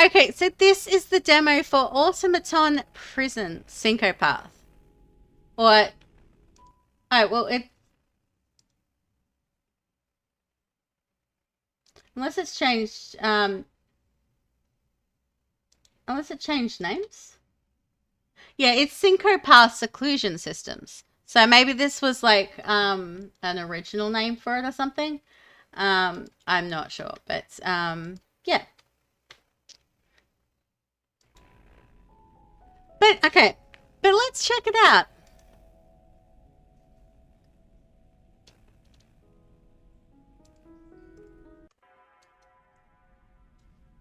Okay, so this is the demo for Automaton Prison SYNCO Path. Or, oh, well, unless it's changed, unless it changed names. Yeah, it's SYNCO Path Seclusion Systems. So maybe this was like an original name for it or something. I'm not sure, but yeah. But okay, but let's check it out.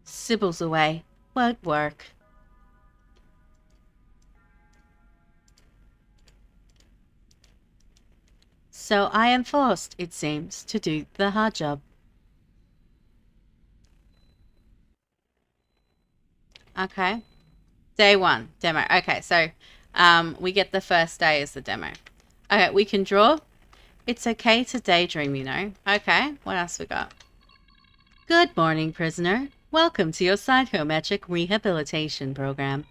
Sybil's away. Won't work. So I am forced, it seems, to do the hard job. Okay. Day one, demo. Okay, so we get the first day as the demo. Okay, we can draw. It's okay to daydream, you know. Okay, what else we got? Good morning, prisoner. Welcome to your psychometric rehabilitation program.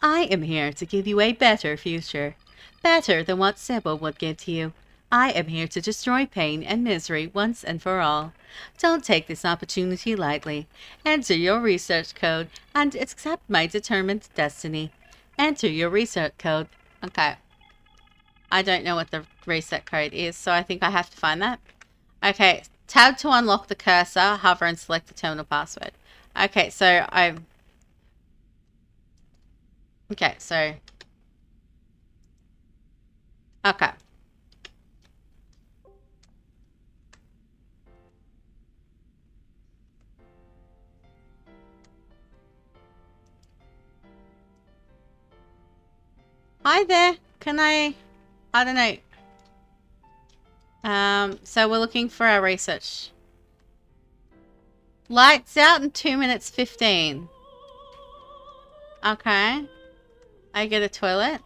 I am here to give you a better future. Better than what Sybil would give to you. I am here to destroy pain and misery once and for all. Don't take this opportunity lightly. Enter your research code and accept my determined destiny. Enter your research code. Okay. I don't know what the reset code is, so I think I have to find that. Okay. Tab to unlock the cursor. Hover and select the terminal password. Okay, so okay, so... Okay. Hi there. Can I don't know. So we're looking for our research. Lights out in 2 minutes 15. Okay. I get a toilet.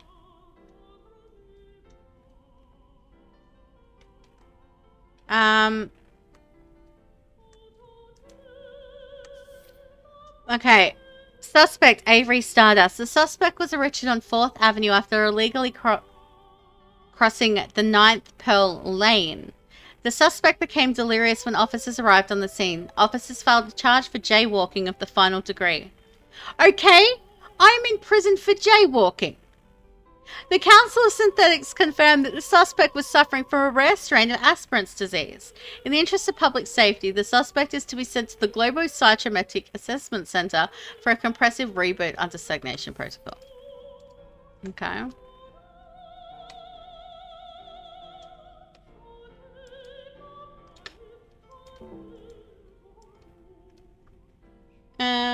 Okay. Suspect Avery Stardust. The suspect was arrested on 4th Avenue after illegally crossing the 9th Pearl Lane. The suspect became delirious when officers arrived on the scene. Officers filed a charge for jaywalking of the final degree. Okay, I'm in prison for jaywalking. The Council of Synthetics confirmed that the suspect was suffering from a rare strain of Asperger's disease. In the interest of public safety, the suspect is to be sent to the Global Psychometric Assessment Center for a compressive reboot under stagnation protocol. Okay. Okay.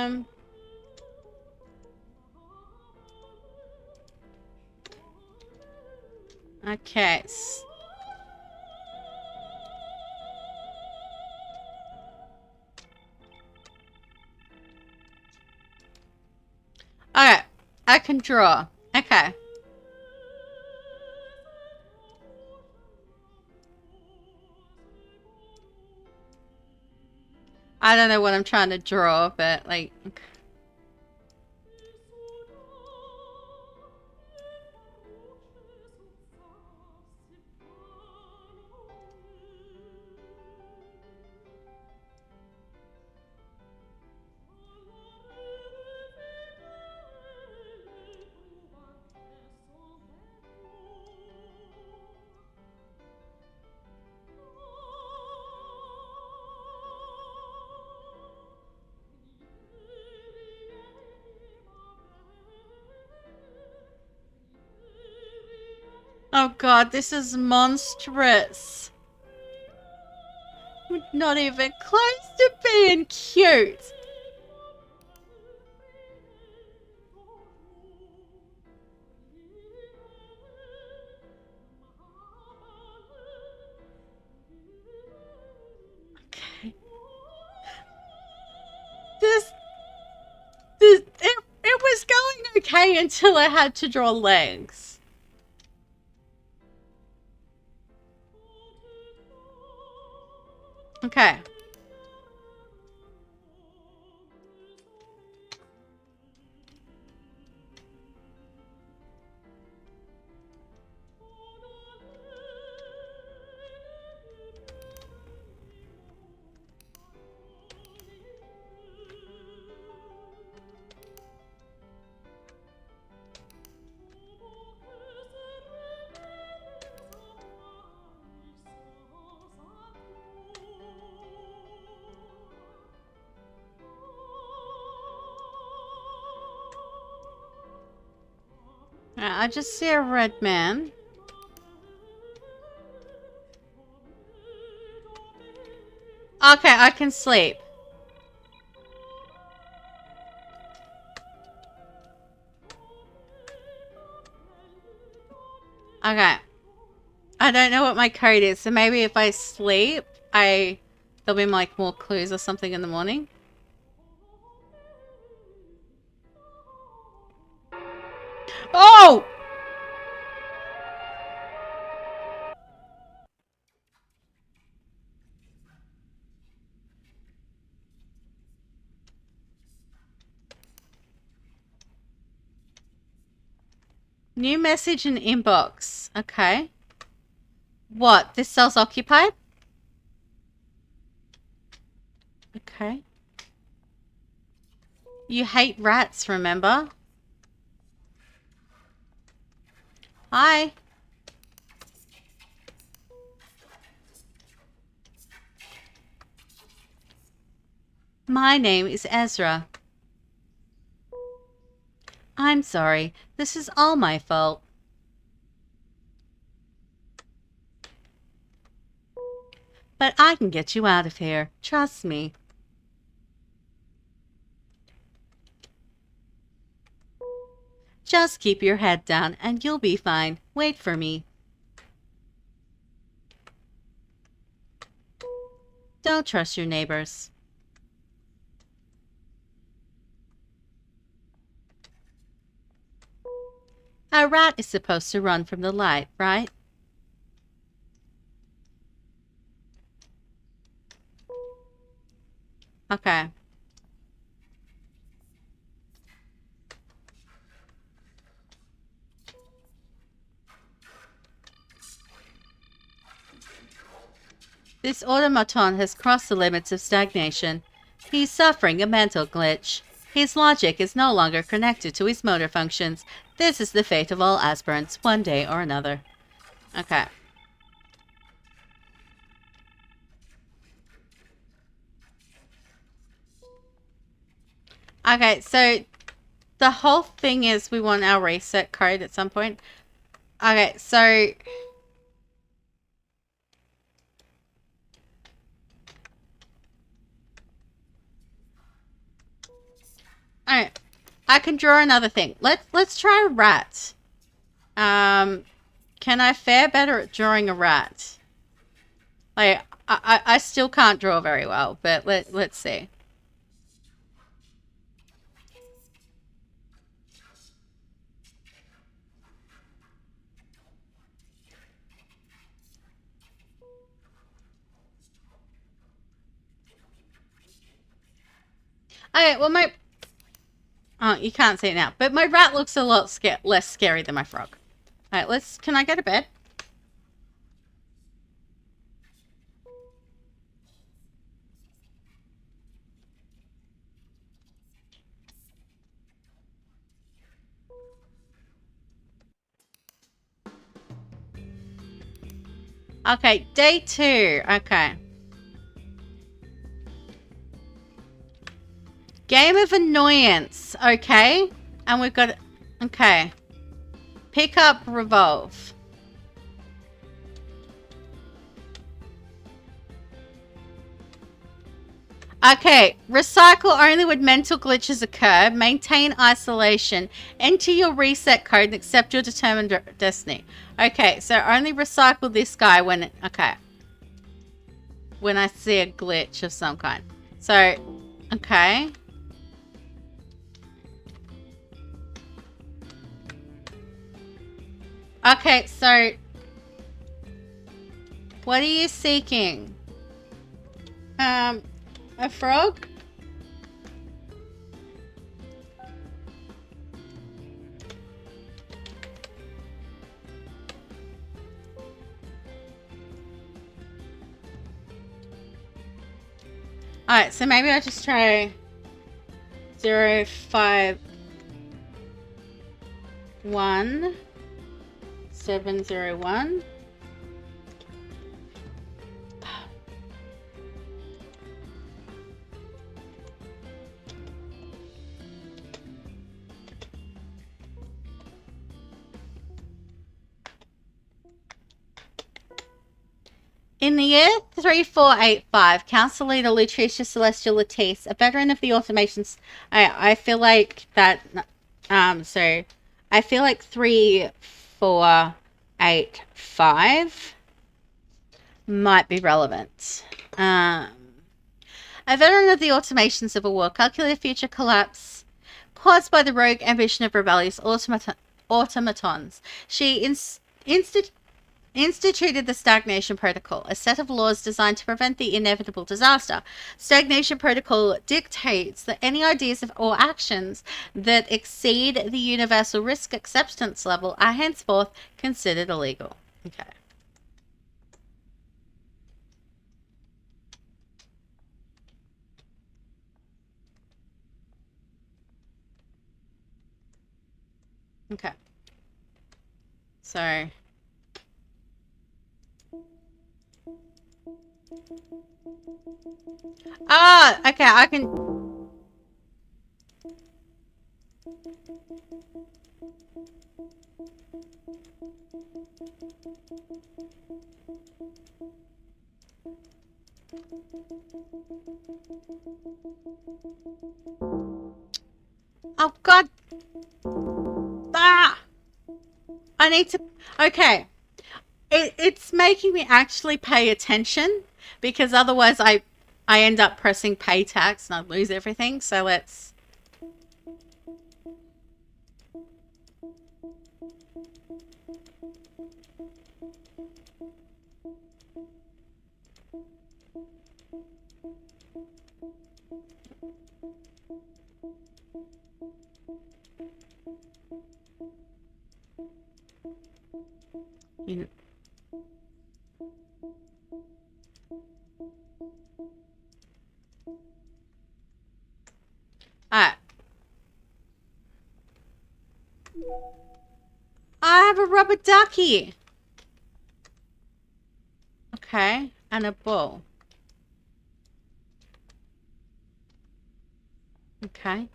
Okay. I can draw. Okay. I don't know what I'm trying to draw, but like... Oh god, this is monstrous. We're not even close to being cute. Okay. It was going okay until I had to draw legs. Okay. I just see a red man. Okay, I can sleep. Okay. I don't know what my code is, so maybe if I sleep, there'll be like more clues or something in the morning. Oh! New message in inbox. Okay. What? This cell's occupied? Okay. You hate rats, remember? Hi. My name is Ezra. I'm sorry. This is all my fault. But I can get you out of here. Trust me. Just keep your head down and you'll be fine. Wait for me. Don't trust your neighbors. A rat is supposed to run from the light, right? Okay. This automaton has crossed the limits of stagnation. He's suffering a mental glitch. His logic is no longer connected to his motor functions. This is the fate of all aspirants, one day or another. Okay. Okay, so the whole thing is we want our reset code at some point. Okay, so... Alright, I can draw another thing. Let's try a rat. Can I fare better at drawing a rat? Like, I still can't draw very well, but let's see. Okay, well my... Oh, you can't see it now. But my rat looks a lot less scary than my frog. Alright, can I go to bed? Okay, day 2. Okay. Game of annoyance. Okay. And we've got... Okay. Pick up, revolve. Okay, recycle only when mental glitches occur. Maintain isolation. Enter your reset code and accept your determined destiny. Okay, so only recycle this guy when... Okay. When I see a glitch of some kind. So, okay. Okay, so... What are you seeking? A frog? Alright, so maybe I just try 0, 5, 1, 7, 0, 1. In the year 3485, Council Leader Lutricia Celestial Latisse, a veteran of the automations, I feel like that, so I feel like 3485 might be relevant. A veteran of the automation civil war, calculated future collapse caused by the rogue ambition of rebellious automatons. She instituted the Stagnation Protocol, a set of laws designed to prevent the inevitable disaster. Stagnation Protocol dictates that any ideas or actions that exceed the universal risk acceptance level are henceforth considered illegal. Okay. Okay. So... okay, I can... Oh, God. I need to... Okay. It's making me actually pay attention, because otherwise I end up pressing pay tax and I lose everything. So let's... Alright. I have a rubber ducky. Okay. And a ball. Okay.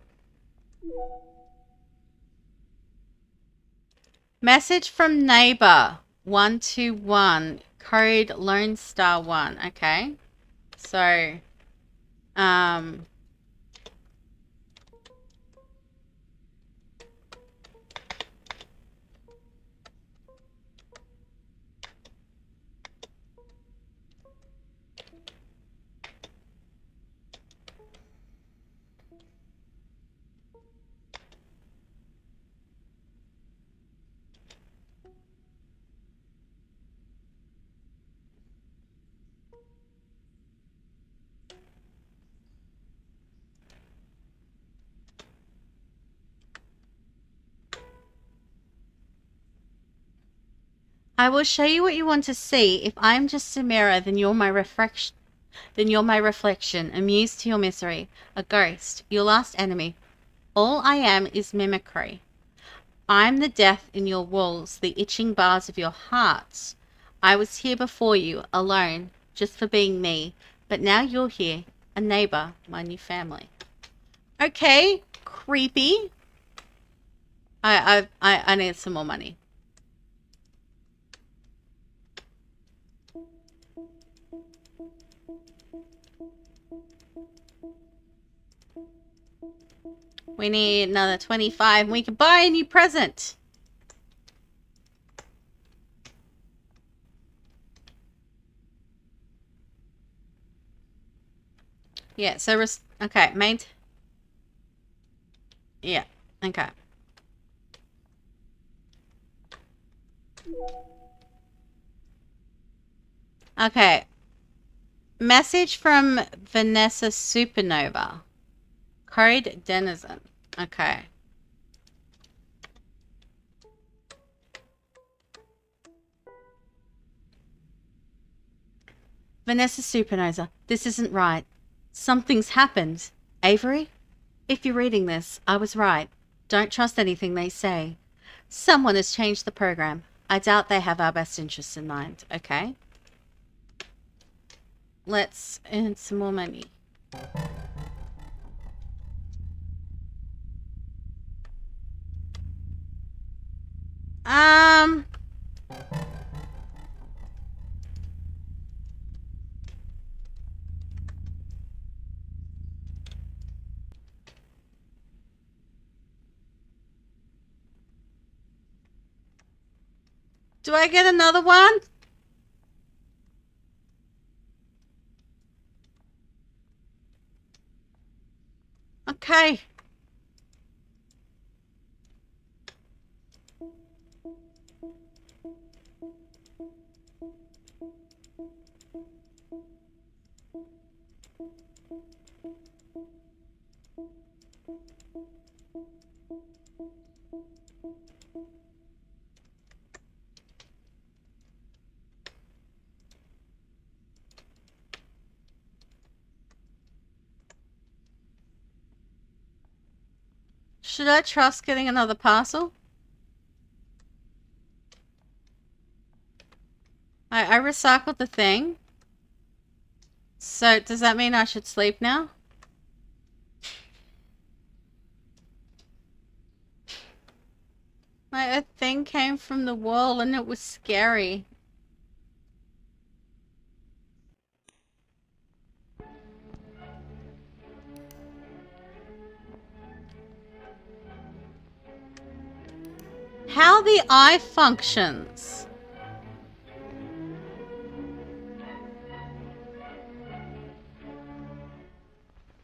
Message from neighbor 121. Code Lone Star 1. Okay. So, I will show you what you want to see. If I am just a mirror, then you're my reflection. Amused to your misery, a ghost, your last enemy. All I am is mimicry. I'm the death in your walls, the itching bars of your hearts. I was here before you, alone, just for being me. But now you're here, a neighbor, my new family. Okay, creepy. I need some more money. We need another 25. We can buy a new present. Yeah, so okay, yeah, okay. Okay. Message from Vanessa Supernova. Code Denizen. Okay. Vanessa Supernova, this isn't right. Something's happened. Avery? If you're reading this, I was right. Don't trust anything they say. Someone has changed the program. I doubt they have our best interests in mind. Okay. Let's earn some more money. Do I get another one? Okay. Should I trust getting another parcel? I recycled the thing. So does that mean I should sleep now? Like, a thing came from the wall and it was scary. How the eye functions.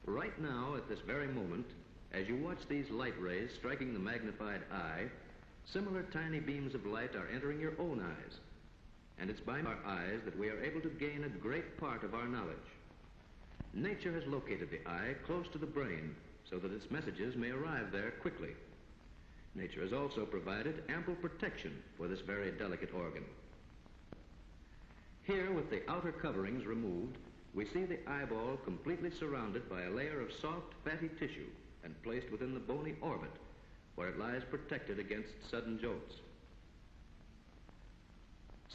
Right now, at this very moment, as you watch these light rays striking the magnified eye, similar tiny beams of light are entering your own eyes. And it's by our eyes that we are able to gain a great part of our knowledge. Nature has located the eye close to the brain so that its messages may arrive there quickly. Nature has also provided ample protection for this very delicate organ. Here, with the outer coverings removed, we see the eyeball completely surrounded by a layer of soft, fatty tissue and placed within the bony orbit, where it lies protected against sudden jolts.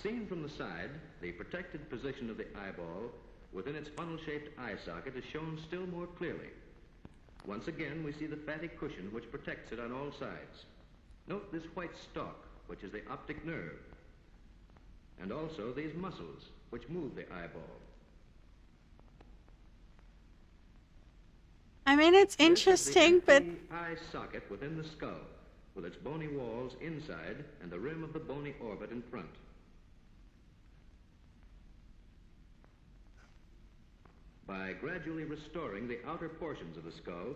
Seen from the side, the protected position of the eyeball within its funnel-shaped eye socket is shown still more clearly. Once again, we see the fatty cushion which protects it on all sides. Note this white stalk, which is the optic nerve, and also these muscles which move the eyeball. I mean, it's interesting, but the eye socket within the skull, with its bony walls inside and the rim of the bony orbit in front. By gradually restoring the outer portions of the skull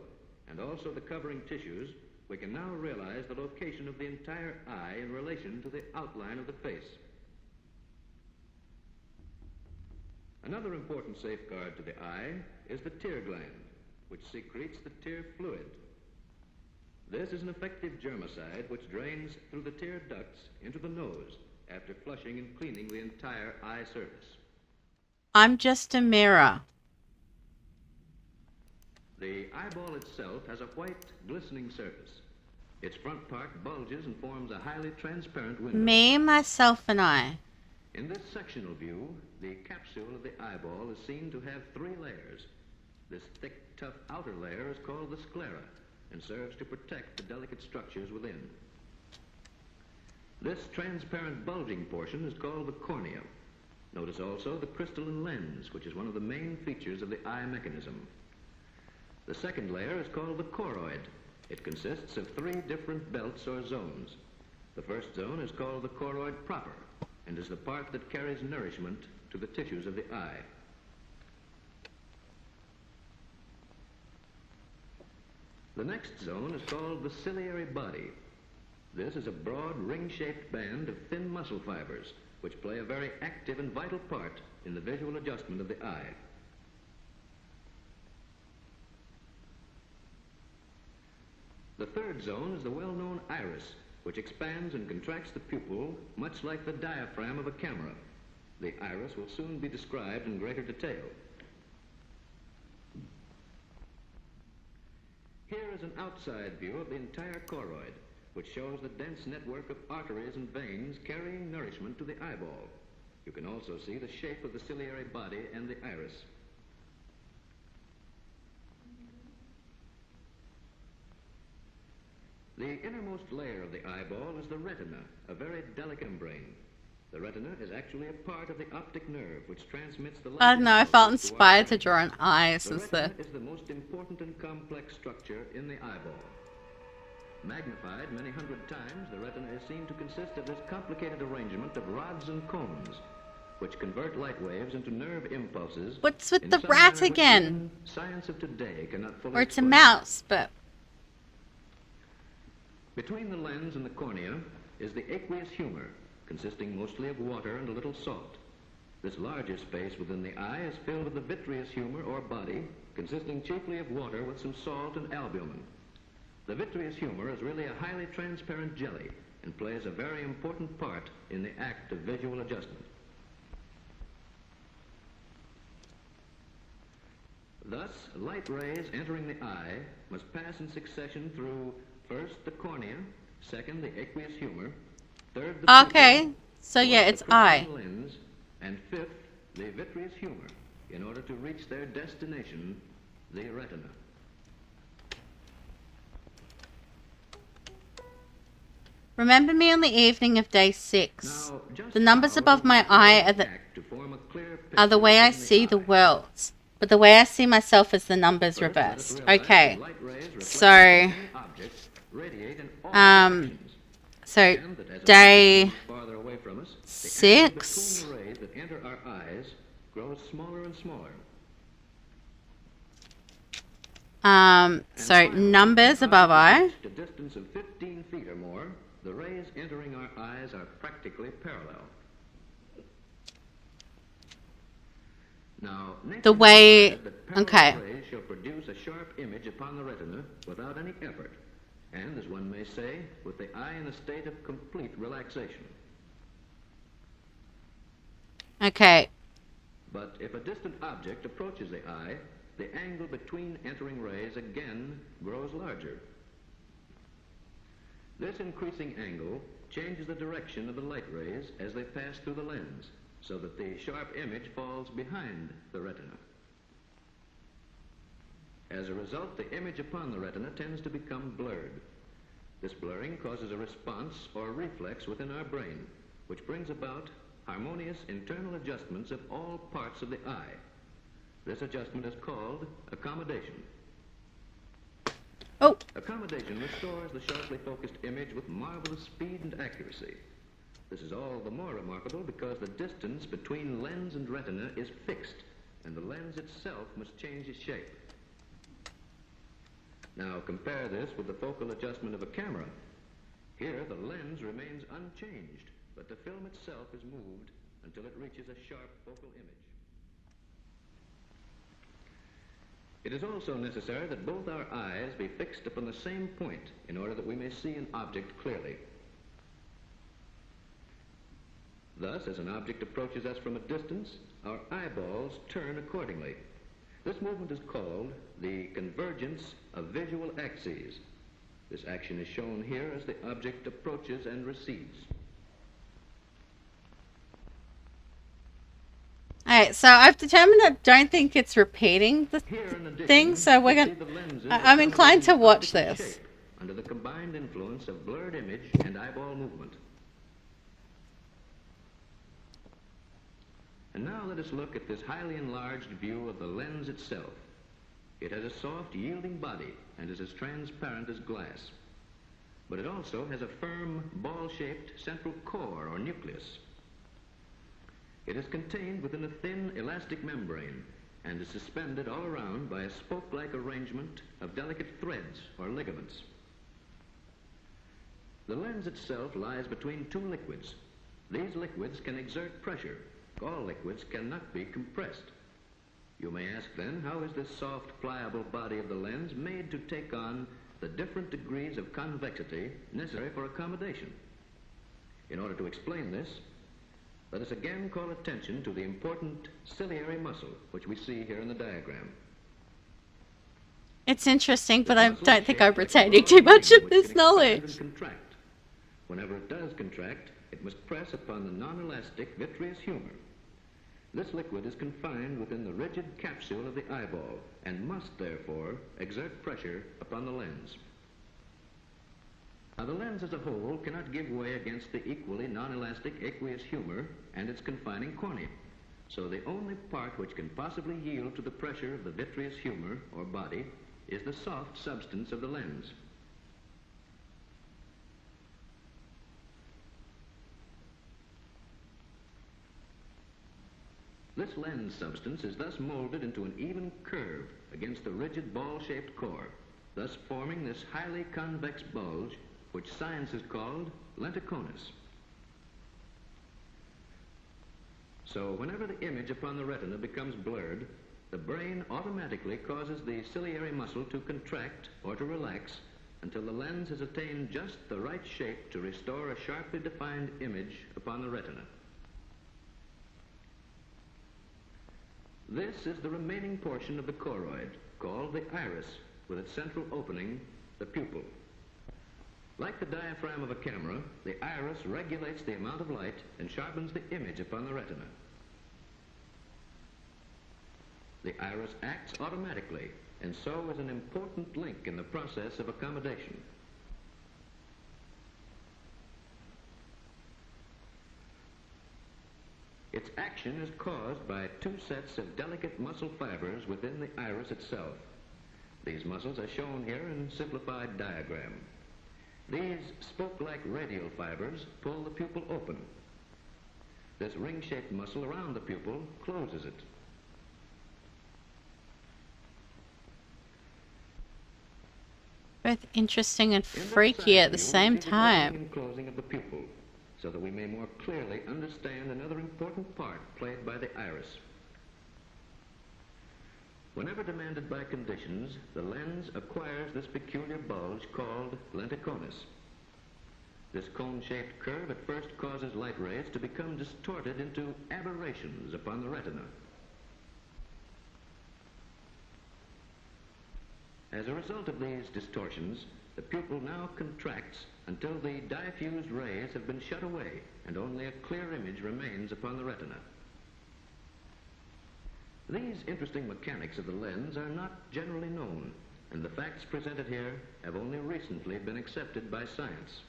and also the covering tissues, we can now realize the location of the entire eye in relation to the outline of the face. Another important safeguard to the eye is the tear gland, which secretes the tear fluid. This is an effective germicide which drains through the tear ducts into the nose after flushing and cleaning the entire eye surface. I'm just a mirror. The eyeball itself has a white, glistening surface. Its front part bulges and forms a highly transparent window. Me, myself, and I. In this sectional view, the capsule of the eyeball is seen to have 3 layers. This thick, tough outer layer is called the sclera and serves to protect the delicate structures within. This transparent bulging portion is called the cornea. Notice also the crystalline lens, which is one of the main features of the eye mechanism. The second layer is called the choroid. It consists of 3 different belts or zones. The first zone is called the choroid proper and is the part that carries nourishment to the tissues of the eye. The next zone is called the ciliary body. This is a broad ring-shaped band of thin muscle fibers which play a very active and vital part in the visual adjustment of the eye. The third zone is the well-known iris, which expands and contracts the pupil much like the diaphragm of a camera. The iris will soon be described in greater detail. Here is an outside view of the entire choroid, which shows the dense network of arteries and veins carrying nourishment to the eyeball. You can also see the shape of the ciliary body and the iris. The innermost layer of the eyeball is the retina, a very delicate membrane. The retina is actually a part of the optic nerve which transmits the light. I don't know, I felt inspired to draw an eye since the retina is the most important and complex structure in the eyeball. Magnified many hundred times, the retina is seen to consist of this complicated arrangement of rods and cones, which convert light waves into nerve impulses. What's with in the some rat manner which again? even science of today cannot fully Or it's a explain. mouse, but... Between the lens and the cornea is the aqueous humor, consisting mostly of water and a little salt. This larger space within the eye is filled with the vitreous humor or body, consisting chiefly of water with some salt and albumin. The vitreous humor is really a highly transparent jelly and plays a very important part in the act of visual adjustment. Thus, light rays entering the eye must pass in succession through first the cornea, second the aqueous humor, third the Okay, pupil, so yeah, fourth it's the eye. crystalline lens, and fifth the vitreous humor, in order to reach their destination, the retina. Remember me on the evening of day 6. Now, just The numbers how above does my light eye rays are the act to form a clear are the picture way I within see the eye? world, but the way I see myself is the numbers First, let us reversed. realize Okay, that light rays reflected so from any object radiate in all directions. so And that as an day object moves farther away from us, the 6. angle between the rays that enter our eyes grows smaller and smaller. And So finally, numbers when above eye. objects reach a distance of 15 feet or more, the rays entering our eyes are practically parallel. Now, nature The has way- decided that parallel okay. rays shall produce a sharp image upon the retina without any effort, and, as one may say, with the eye in a state of complete relaxation. Okay, But if a distant object approaches the eye, the angle between entering rays again grows larger. This increasing angle changes the direction of the light rays as they pass through the lens, so that the sharp image falls behind the retina. As a result, the image upon the retina tends to become blurred. This blurring causes a response or reflex within our brain, which brings about harmonious internal adjustments of all parts of the eye. This adjustment is called accommodation. oh, Accommodation restores the sharply focused image with marvelous speed and accuracy. This is all the more remarkable because the distance between lens and retina is fixed, and the lens itself must change its shape. Now compare this with the focal adjustment of a camera. Here the lens remains unchanged, but the film itself is moved until it reaches a sharp focal image. It is also necessary that both our eyes be fixed upon the same point in order that we may see an object clearly. Thus, as an object approaches us from a distance, our eyeballs turn accordingly. This movement is called the convergence of visual axes. This action is shown here as the object approaches and recedes. alright, so I've determined I don't think it's repeating the Here, in addition, thing, so we're we gonna... see the lenses I'm inclined to accommodating watch optical this. shape under the combined influence of blurred image and eyeball movement. And now let us look at this highly enlarged view of the lens itself. It has a soft, yielding body and is as transparent as glass. But it also has a firm, ball-shaped central core or nucleus. It is contained within a thin, elastic membrane and is suspended all around by a spoke-like arrangement of delicate threads or ligaments. The lens itself lies between two liquids. These liquids can exert pressure. All liquids cannot be compressed. You may ask then, how is this soft, pliable body of the lens made to take on the different degrees of convexity necessary for accommodation? In order to explain this, let us again call attention to the important ciliary muscle, which we see here in the diagram. It's interesting, but This I muscle don't is think shaped I'm like a retaining broad too much ring of which this can expand knowledge. and contract. Whenever it does contract, it must press upon the non-elastic vitreous humor. This liquid is confined within the rigid capsule of the eyeball and must, therefore, exert pressure upon the lens. Now, the lens as a whole cannot give way against the equally non-elastic aqueous humor and its confining cornea. So the only part which can possibly yield to the pressure of the vitreous humor or body is the soft substance of the lens. This lens substance is thus molded into an even curve against the rigid ball-shaped core, thus forming this highly convex bulge, which science has called lenticonus. So whenever the image upon the retina becomes blurred, the brain automatically causes the ciliary muscle to contract or to relax until the lens has attained just the right shape to restore a sharply defined image upon the retina. This is the remaining portion of the choroid, called the iris, with its central opening, the pupil. Like the diaphragm of a camera, the iris regulates the amount of light and sharpens the image upon the retina. The iris acts automatically, and so is an important link in the process of accommodation. Its action is caused by two sets of delicate muscle fibers within the iris itself. These muscles are shown here in a simplified diagram. These spoke-like radial fibers pull the pupil open. This ring-shaped muscle around the pupil closes it. Both interesting and freaky at the same time. And closing of the pupil, so that we may more clearly understand another important part played by the iris. Whenever demanded by conditions, the lens acquires this peculiar bulge called lenticonus. This cone-shaped curve at first causes light rays to become distorted into aberrations upon the retina. As a result of these distortions, the pupil now contracts until the diffused rays have been shut away and only a clear image remains upon the retina. These interesting mechanics of the lens are not generally known, and the facts presented here have only recently been accepted by science.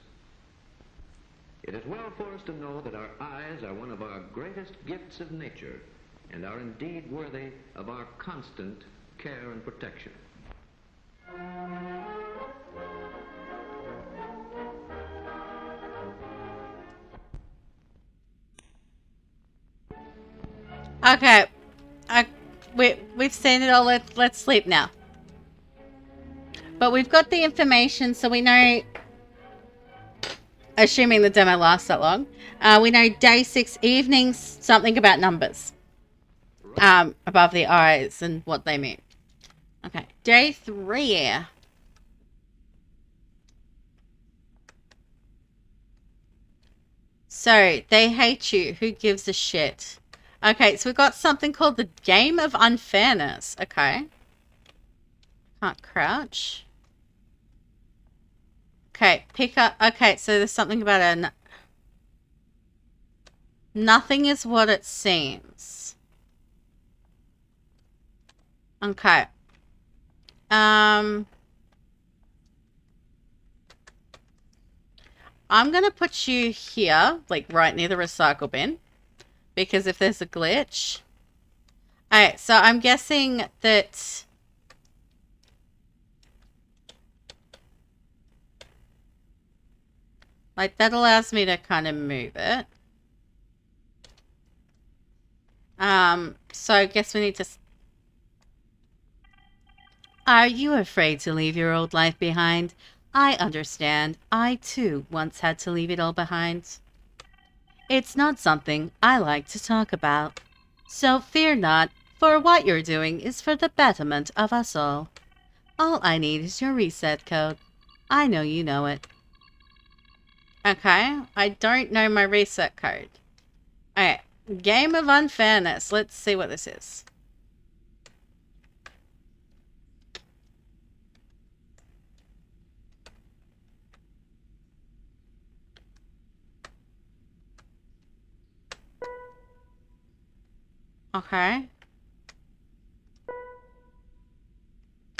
It is well for us to know that our eyes are one of our greatest gifts of nature and are indeed worthy of our constant care and protection. Okay. We've seen it all. Let's sleep now. But we've got the information, so we know, assuming the demo lasts that long, we know day 6 evenings, something about numbers above the eyes and what they mean. Okay, day 3. So, they hate you. Who gives a shit? Okay, so we've got something called the Game of Unfairness. Okay. Can't crouch. Okay, pick up. Okay, so there's something about a... Nothing is what it seems. Okay. I'm going to put you here, like right near the recycle bin. Because if there's a glitch... Alright, so I'm guessing that... Like, that allows me to kind of move it. So I guess we need to... Are you afraid to leave your old life behind? I understand. I, too, once had to leave it all behind. It's not something I like to talk about. So fear not, for what you're doing is for the betterment of us all. All I need is your reset code. I know you know it. Okay, I don't know my reset code. Alright, Game of Unfairness. Let's see what this is. Okay.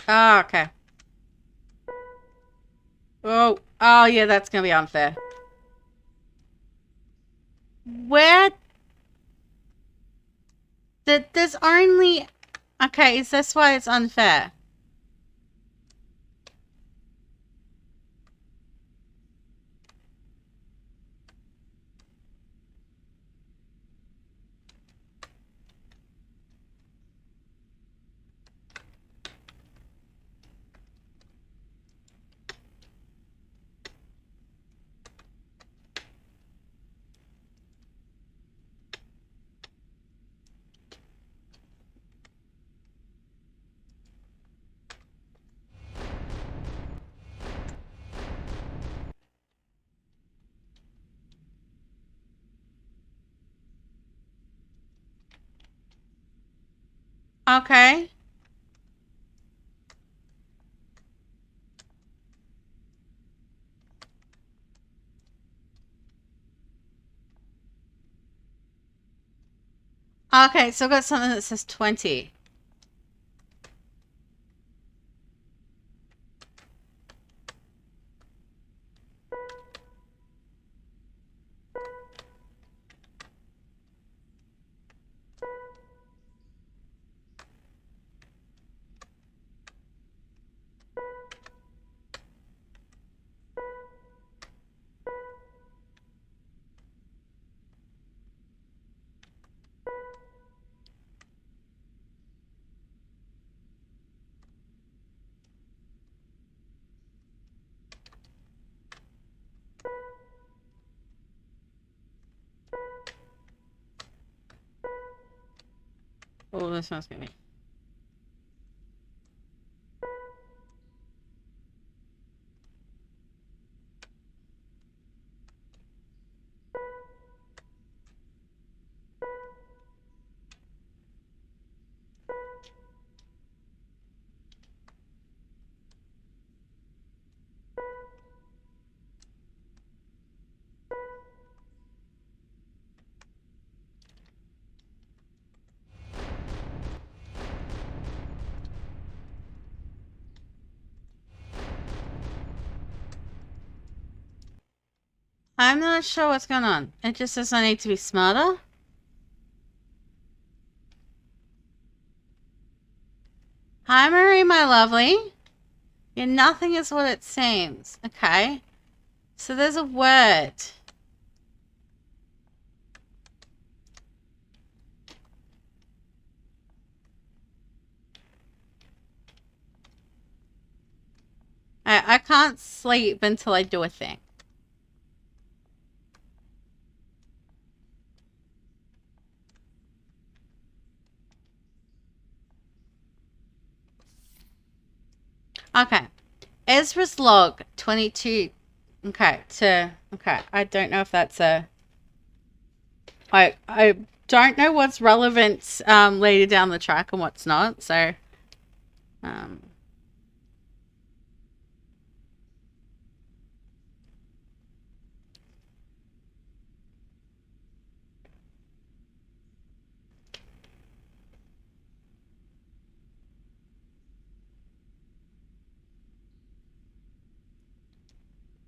Oh, okay. Oh, yeah, that's gonna be unfair. Where... There's only... Okay, is this why it's unfair? Okay. Okay, so I've got something that says 20. Oh, this one's gonna be. I'm not sure what's going on. It just says I need to be smarter. Hi, Marie, my lovely. Yeah, nothing is what it seems. Okay. So there's a word. I can't sleep until I do a thing. Okay. Ezra's log 22. Okay. Okay. I don't know if that's a. I don't know what's relevant later down the track and what's not. So. Um,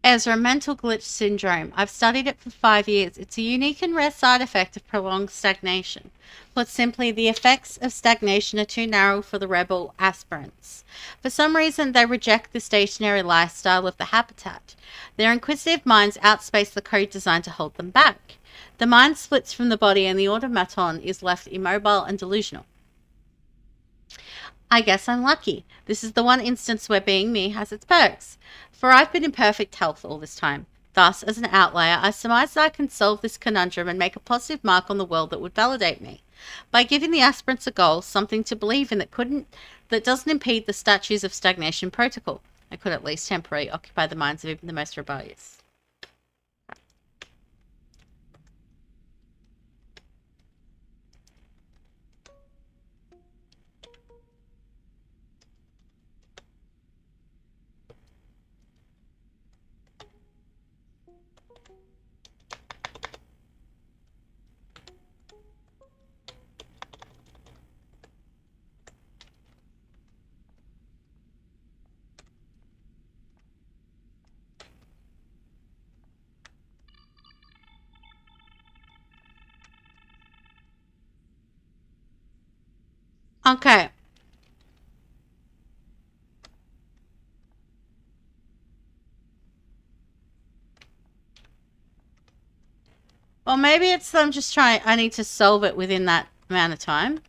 Ezra, mental glitch syndrome. I've studied it for 5 years. It's a unique and rare side effect of prolonged stagnation. Put simply, the effects of stagnation are too narrow for the rebel aspirants. For some reason, they reject the stationary lifestyle of the habitat. Their inquisitive minds outspace the code designed to hold them back. The mind splits from the body, and the automaton is left immobile and delusional. I guess I'm lucky. This is the one instance where being me has its perks. For I've been in perfect health all this time. Thus, as an outlier, I surmise that I can solve this conundrum and make a positive mark on the world that would validate me. By giving the aspirants a goal, something to believe in that doesn't impede the statues of stagnation protocol. I could at least temporarily occupy the minds of even the most rebellious. Okay. Well, maybe it's them just trying. I need to solve it within that amount of time.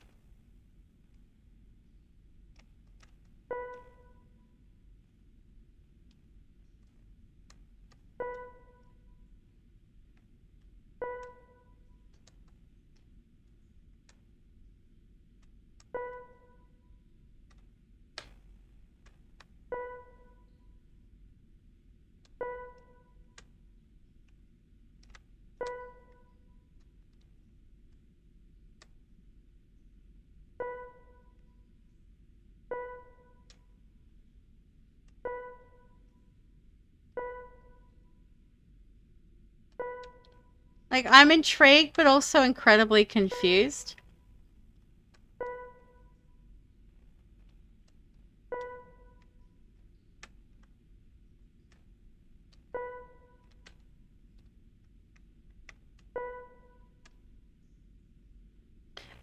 Like, I'm intrigued, but also incredibly confused.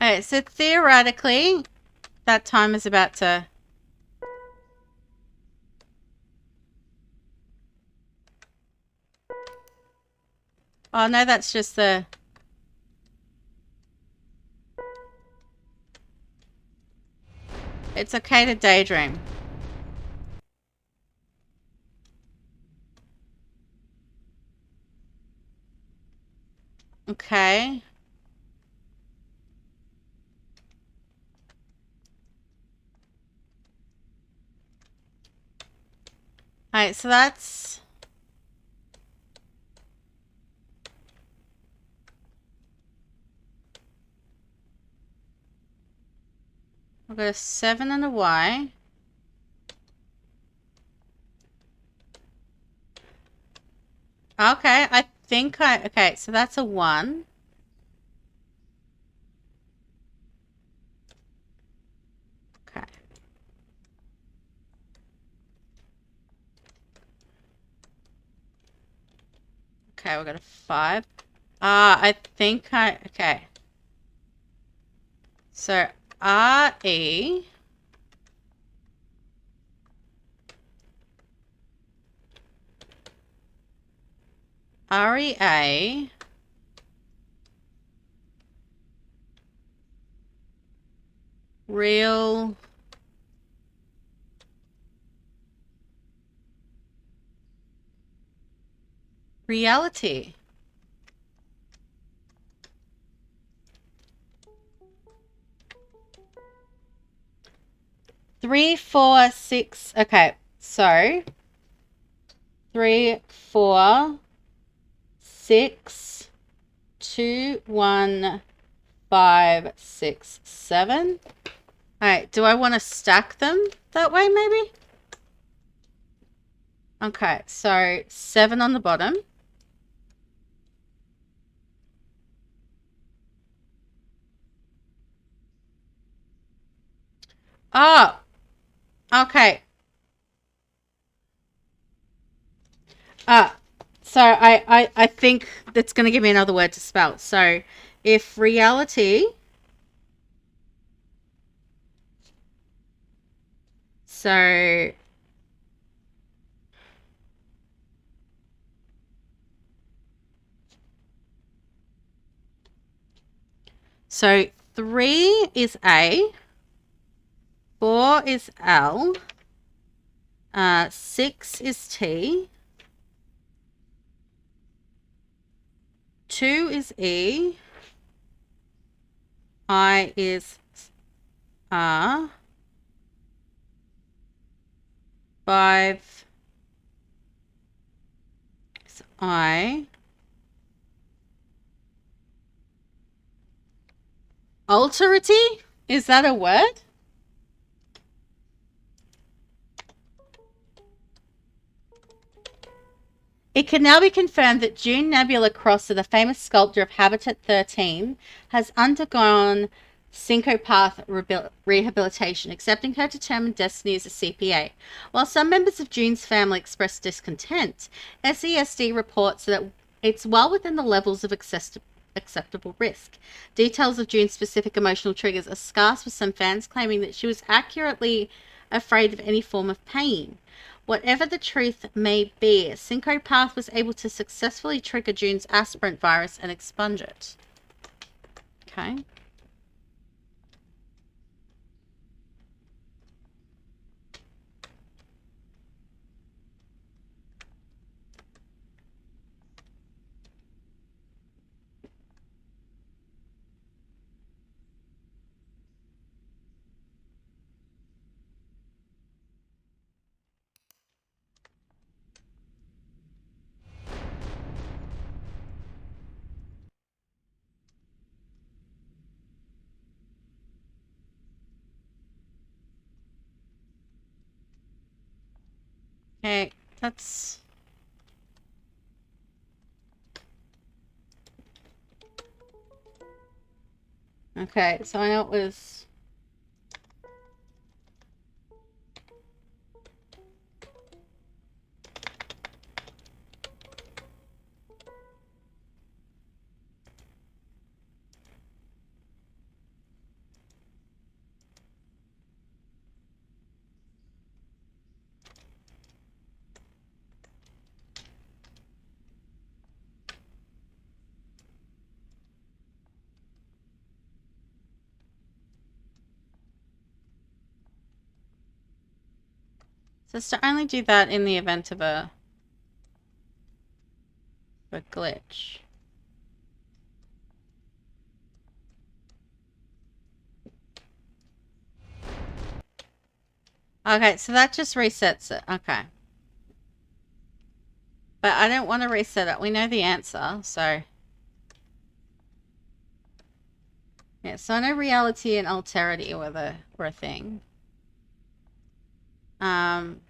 Okay, so theoretically, that time is about to... Oh, no, that's just the... It's okay to daydream. Okay. Alright, so that's... I've got a 7 and a Y. Okay, I think I... Okay, so that's a 1. Okay. Okay, we got a 5. I think I... Okay. So, R-E... R-E-A... Real... Reality. 3, 4, 6... Okay, so... 3, 4, 6, 2, 1, 5, 6, 7. Alright, do I want to stack them that way, maybe? Okay, so 7 on the bottom. Oh, okay. So I think that's going to give me another word to spell. So if reality... So... So 3 is A. 4 is L. 6 is T. 2 is E. I is R. 5 is I. Alterity? Is that a word? It can now be confirmed that June Nebula Crosser, the famous sculptor of Habitat 13, has undergone syncopath rehabilitation, accepting her determined destiny as a CPA. While some members of June's family expressed discontent, SESD reports that it's well within the levels of acceptable risk. Details of June's specific emotional triggers are scarce, with some fans claiming that she was accurately afraid of any form of pain. Whatever the truth may be, Syncopath was able to successfully trigger June's aspirant virus and expunge it. Okay. Okay, that's... Okay, so I know it was... So it's to only do that in the event of a glitch. Okay, so that just resets it. Okay. But I don't want to reset it. We know the answer, so... Yeah, so I know reality and alterity were a thing. Um...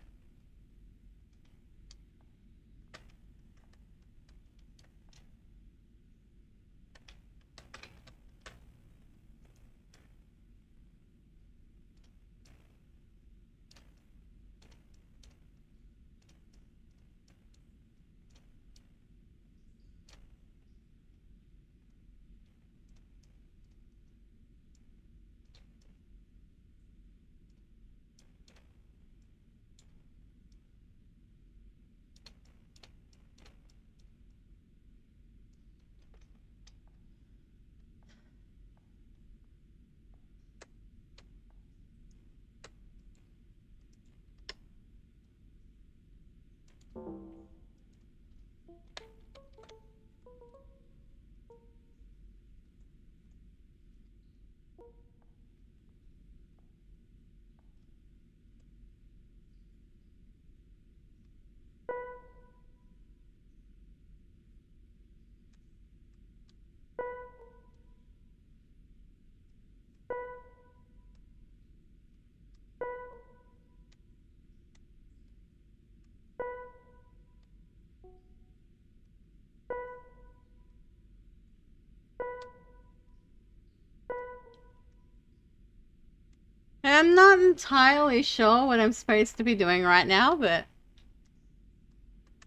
I'm not entirely sure what I'm supposed to be doing right now, but...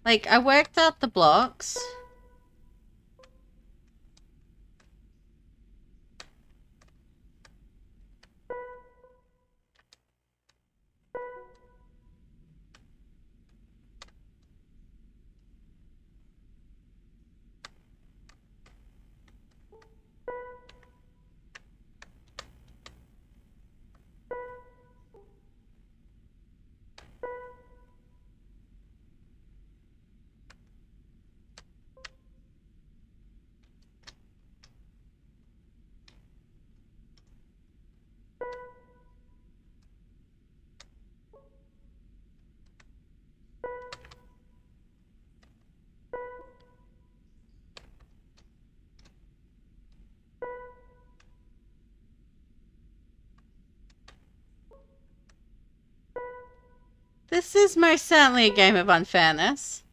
Like, I worked out the blocks. This is most certainly a game of unfairness.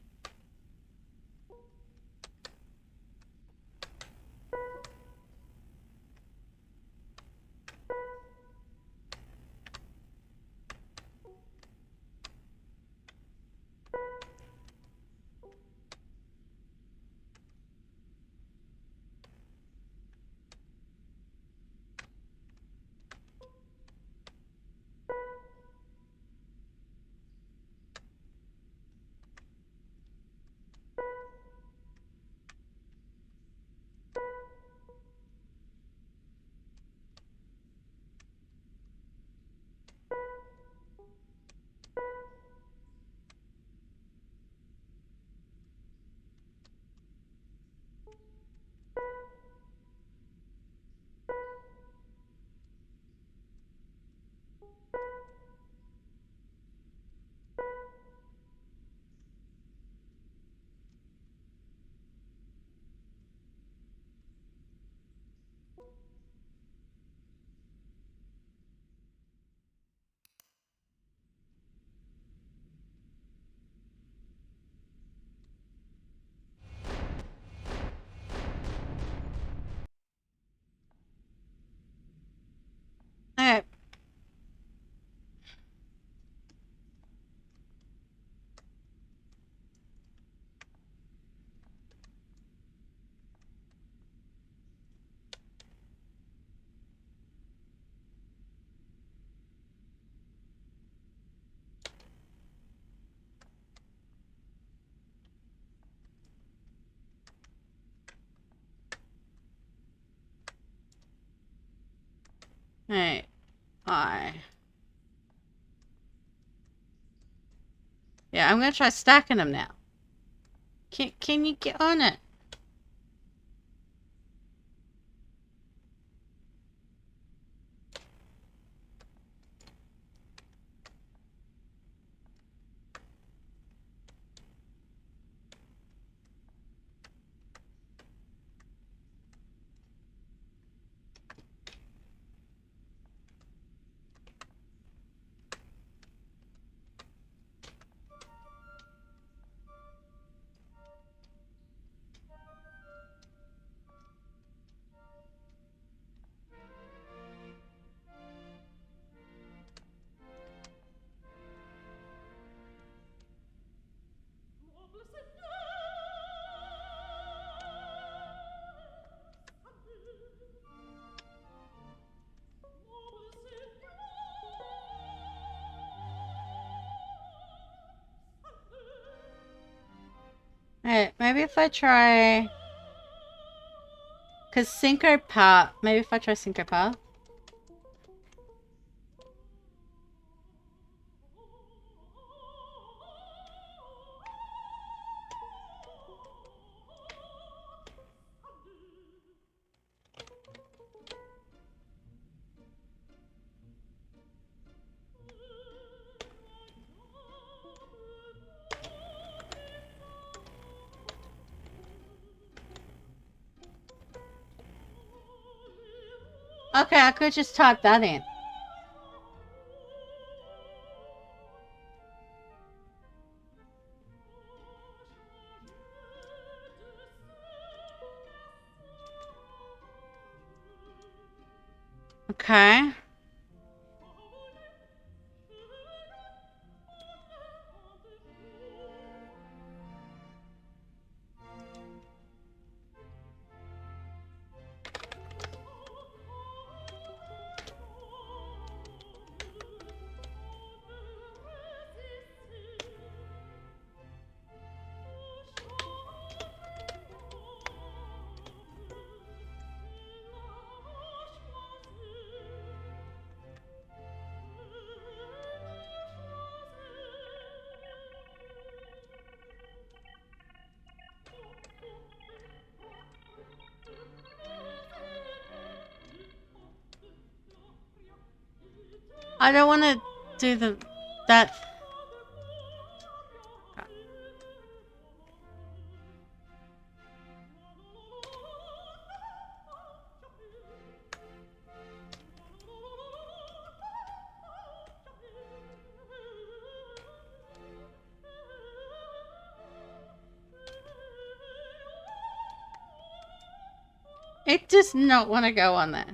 Right. I. Yeah, I'm gonna try stacking them now. Can you get on it? Alright, maybe if I try... Because SYNCO part... Maybe if I try SYNCO part. Okay, I could just type that in. Okay. I don't want to do that. It does not want to go on there.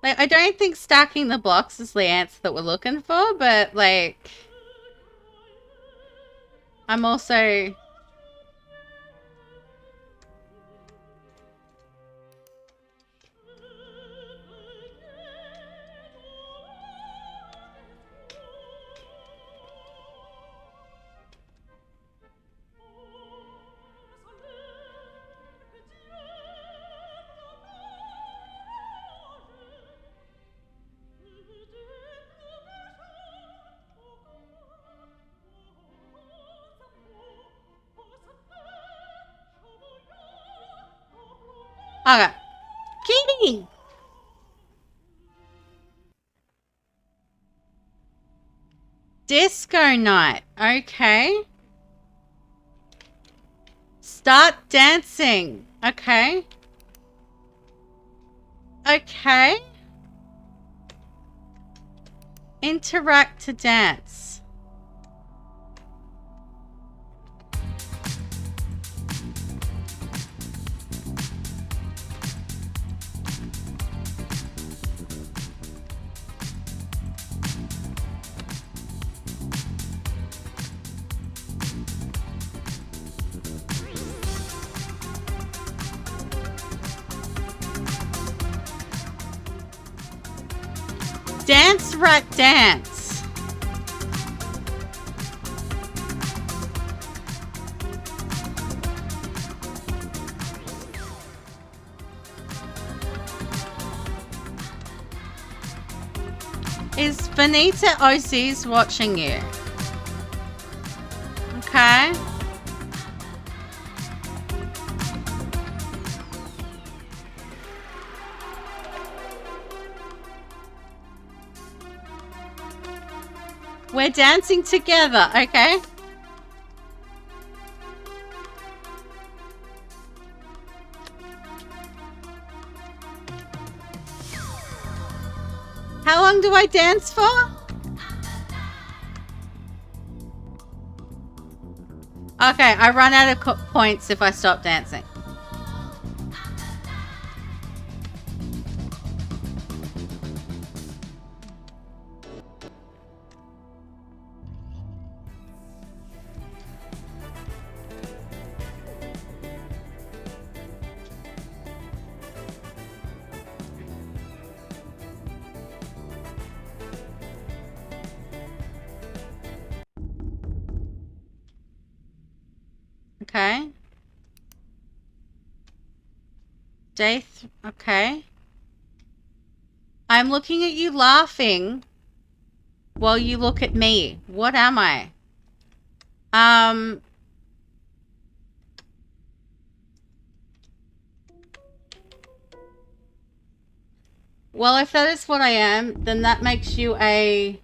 Like, I don't think stacking the blocks is the answer that we're looking for, but, like... I'm also... Okay. Kitty! Disco night. Okay. Start dancing. Okay. Okay. Interact to dance. Dance, rat, dance. Is Benita Ozzy's watching you? Okay. We're dancing together, okay? How long do I dance for? Okay, I run out of points if I stop dancing. Okay. Okay. I'm looking at you laughing while you look at me. What am I? Well, if that is what I am, then that makes you a...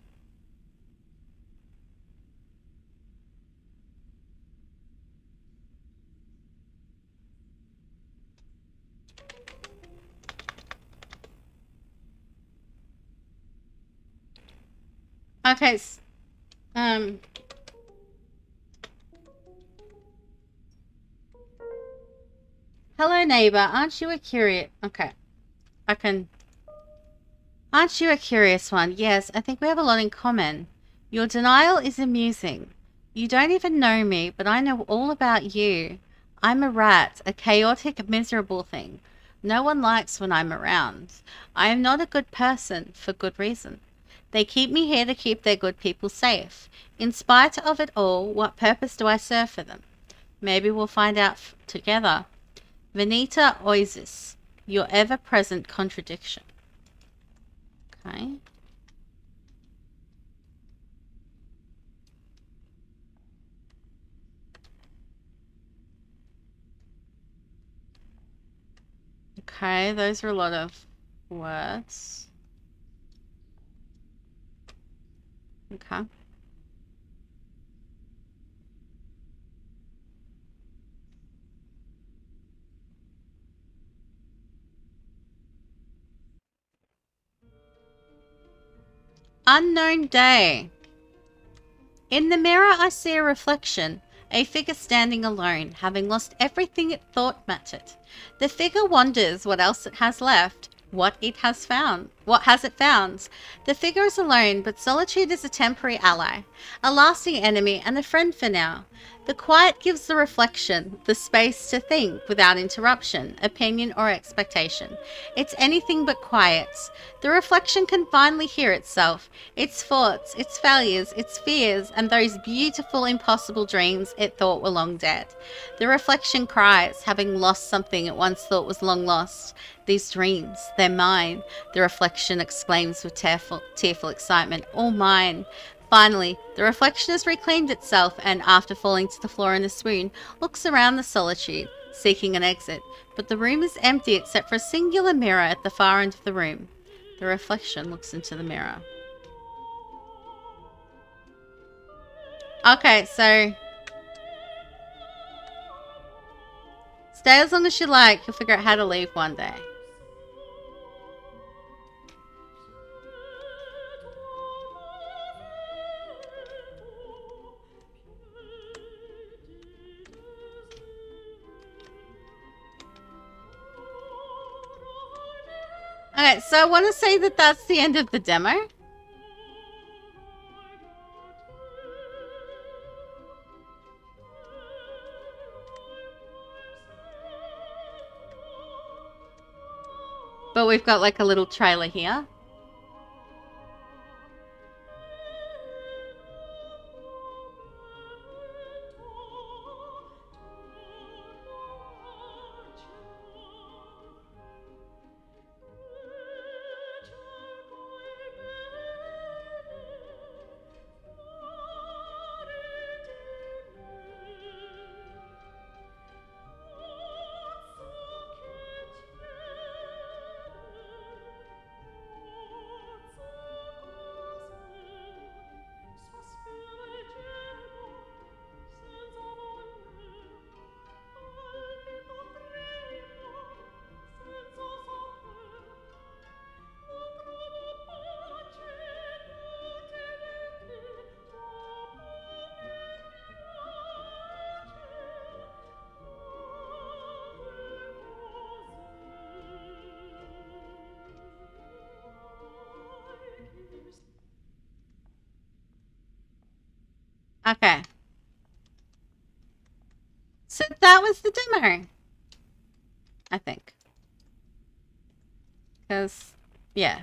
Okay, hello neighbor, aren't you a curious... Okay, I can... Aren't you a curious one? Yes, I think we have a lot in common. Your denial is amusing. You don't even know me, but I know all about you. I'm a rat, a chaotic, miserable thing. No one likes when I'm around. I am not a good person, for good reason. They keep me here to keep their good people safe. In spite of it all, what purpose do I serve for them? Maybe we'll find out together. Venita Oisis, your ever-present contradiction. Okay. Okay, those are a lot of words. Okay. Unknown day. In the mirror I see a reflection, a figure standing alone, having lost everything it thought mattered. The figure wonders what else it has left, what has it found. The figure is alone, but solitude is a temporary ally, a lasting enemy and a friend for now. The quiet gives the reflection the space to think without interruption, opinion or expectation. It's anything but quiet. The reflection can finally hear itself, its thoughts, its failures, its fears, and those beautiful, impossible dreams it thought were long dead. The reflection cries, having lost something it once thought was long lost. These dreams, they're mine. The reflection exclaims with tearful excitement, all mine. Finally, the reflection has reclaimed itself and, after falling to the floor in a swoon, looks around the solitude, seeking an exit. But the room is empty except for a singular mirror at the far end of the room. The reflection looks into the mirror. Okay, so... stay as long as you like. You'll figure out how to leave one day. Okay, so I want to say that that's the end of the demo. But we've got like a little trailer here. Okay. So that was the demo, I think. Because, yeah.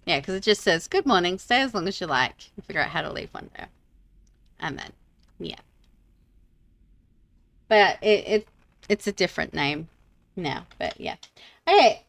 Yeah, because it just says, good morning, stay as long as you like. And figure out how to leave one day. And then, yeah. But it's a different name now. But yeah. Okay,